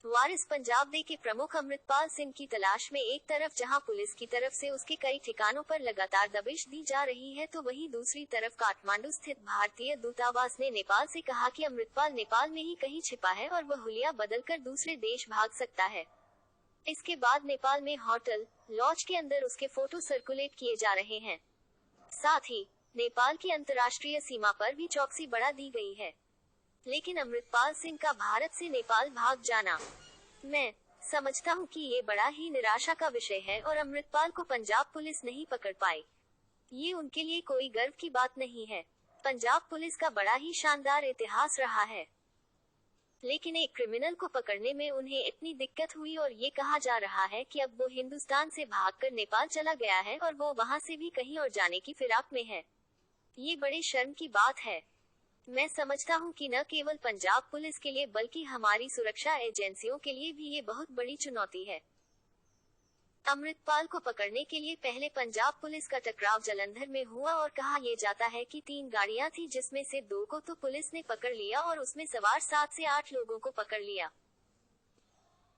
वारिस Punjab day के प्रमुख अमृतपाल सिंह की तलाश में एक तरफ जहां पुलिस की तरफ से उसके कई ठिकानों पर लगातार दबिश दी जा रही है, तो वहीं दूसरी तरफ काठमांडू स्थित भारतीय दूतावास ने नेपाल से कहा कि अमृतपाल नेपाल में ही कहीं छिपा है और वह हुलिया बदलकर दूसरे देश भाग सकता है। इसके बाद नेपाल में होटल लॉज के अंदर उसके फोटो सर्कुलेट किए जा रहे हैं। साथ ही नेपाल की अंतर्राष्ट्रीय सीमा पर भी चौकसी बढ़ा दी गई है। लेकिन अमृतपाल सिंह का भारत से नेपाल भाग जाना, मैं समझता हूँ कि ये बड़ा ही निराशा का विषय है और अमृतपाल को पंजाब पुलिस नहीं पकड़ पाई। ये उनके लिए कोई गर्व की बात नहीं है। पंजाब पुलिस का बड़ा ही शानदार इतिहास रहा है, लेकिन एक क्रिमिनल को पकड़ने में उन्हें इतनी दिक्कत हुई और ये कहा जा रहा है कि अब वो हिंदुस्तान से भागकर नेपाल चला गया है और वो वहाँ से भी कहीं और जाने की फिराक में है। ये बड़े शर्म की बात है। मैं समझता हूँ कि न केवल पंजाब पुलिस के लिए बल्कि हमारी सुरक्षा एजेंसियों के लिए भी ये बहुत बड़ी चुनौती है। अमृतपाल को पकड़ने के लिए पहले पंजाब पुलिस का टकराव जालंधर में हुआ और कहा यह जाता है कि 3 गाड़ियां थी, जिसमें से 2 को तो पुलिस ने पकड़ लिया और उसमें सवार 7 से 8 लोगों को पकड़ लिया।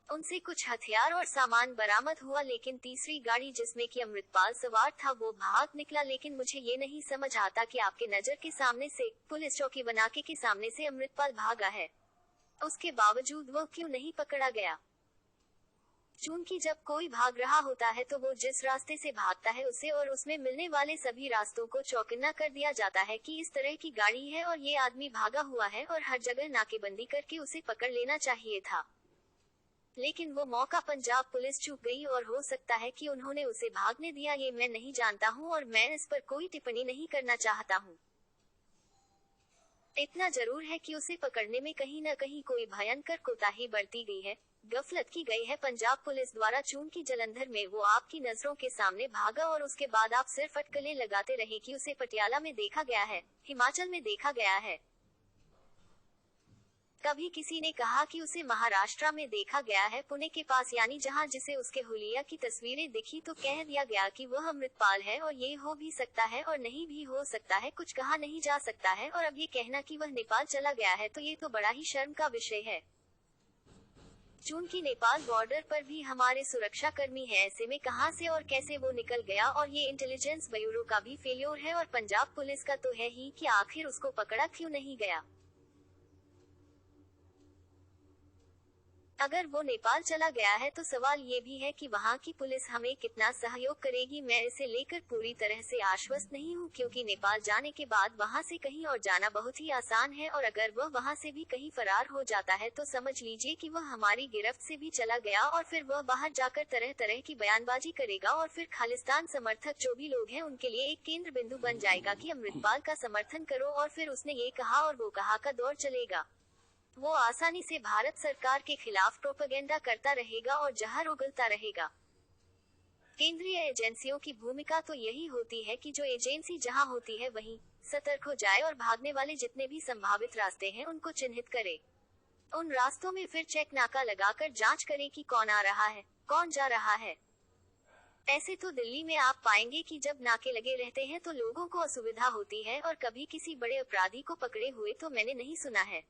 उनसे कुछ हथियार और सामान बरामद हुआ, लेकिन तीसरी गाड़ी जिसमें कि अमृतपाल सवार था वो भाग निकला। लेकिन मुझे ये नहीं समझ आता कि आपके नजर के सामने से, पुलिस चौकी बनाके के सामने से अमृतपाल भागा है, उसके बावजूद वो क्यों नहीं पकड़ा गया? चूंकि जब कोई भाग रहा होता है तो वो जिस रास्ते से भागता है उसे और उसमें मिलने वाले सभी रास्तों को चौकन्ना कर दिया जाता है कि इस तरह की गाड़ी है और ये आदमी भागा हुआ है, और हर जगह नाकेबंदी करके उसे पकड़ लेना चाहिए था। लेकिन वो मौका पंजाब पुलिस चूक गई और हो सकता है कि उन्होंने उसे भागने दिया, ये मैं नहीं जानता हूँ और मैं इस पर कोई टिप्पणी नहीं करना चाहता हूँ। इतना जरूर है कि उसे पकड़ने में कहीं न कहीं कोई भयंकर कोताही बरती गई है, गफलत की गई है पंजाब पुलिस द्वारा। चूंकि जालंधर में वो आपकी नजरों के सामने भागा और उसके बाद आप सिर्फ अटकलें लगाते रहे कि उसे पटियाला में देखा गया है, हिमाचल में देखा गया है। कभी किसी ने कहा कि उसे महाराष्ट्र में देखा गया है, पुणे के पास, यानी जहां जिसे उसके हुलिया की तस्वीरें दिखी तो कह दिया गया कि वह अमृतपाल है, और ये हो भी सकता है और नहीं भी हो सकता है, कुछ कहा नहीं जा सकता है। और अब ये कहना कि वह नेपाल चला गया है तो ये तो बड़ा ही शर्म का विषय है। चूंकि नेपाल बॉर्डर पर भी हमारे सुरक्षा कर्मी हैं, ऐसे में कहां से और कैसे वो निकल गया, और ये इंटेलिजेंस ब्यूरो का भी फेल्योर है और पंजाब पुलिस का तो है ही कि आखिर उसको पकड़ा क्यों नहीं गया। अगर वो नेपाल चला गया है तो सवाल ये भी है कि वहाँ की पुलिस हमें कितना सहयोग करेगी। मैं इसे लेकर पूरी तरह से आश्वस्त नहीं हूँ, क्योंकि नेपाल जाने के बाद वहाँ से कहीं और जाना बहुत ही आसान है, और अगर वह वहाँ से भी कहीं फरार हो जाता है तो समझ लीजिए कि वह हमारी गिरफ्त से भी चला गया, और फिर वह बाहर जाकर तरह तरह की बयानबाजी करेगा, और फिर खालिस्तान समर्थक जो भी लोग हैं उनके लिए एक केंद्र बिंदु बन जाएगा कि अमृतपाल का समर्थन करो, और फिर उसने ये कहा और वो कहा का दौर चलेगा। वो आसानी से भारत सरकार के खिलाफ प्रोपेगेंडा करता रहेगा और जहर उगलता रहेगा। केंद्रीय एजेंसियों की भूमिका तो यही होती है कि जो एजेंसी जहां होती है वहीं सतर्क हो जाए और भागने वाले जितने भी संभावित रास्ते हैं उनको चिन्हित करे। उन रास्तों में फिर चेक नाका लगाकर जांच करे कि कौन आ रहा है, कौन जा रहा है। ऐसे तो दिल्ली में आप पाएंगे कि जब नाके लगे रहते हैं तो लोगों को असुविधा होती है, और कभी किसी बड़े अपराधी को पकड़े हुए तो मैंने नहीं सुना है।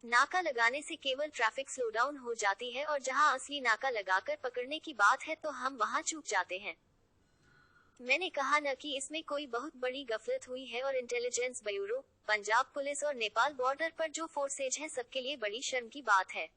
नाका लगाने से केवल ट्रैफिक स्लो डाउन हो जाती है, और जहां असली नाका लगाकर पकड़ने की बात है तो हम वहां चूक जाते हैं। मैंने कहा न कि इसमें कोई बहुत बड़ी गफलत हुई है, और इंटेलिजेंस ब्यूरो, पंजाब पुलिस और नेपाल बॉर्डर पर जो फोर्सेज है सबके लिए बड़ी शर्म की बात है।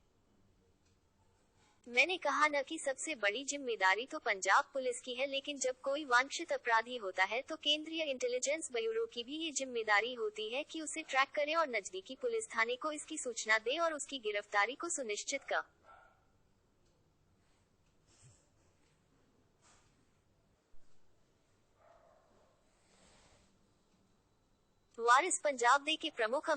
मैंने कहा न कि सबसे बड़ी जिम्मेदारी तो पंजाब पुलिस की है, लेकिन जब कोई वांछित अपराधी होता है तो केंद्रीय इंटेलिजेंस ब्यूरो की भी ये जिम्मेदारी होती है कि उसे ट्रैक करे और नजदीकी पुलिस थाने को इसकी सूचना दे और उसकी गिरफ्तारी को सुनिश्चित कर। वारिस पंजाब डे के प्रमुख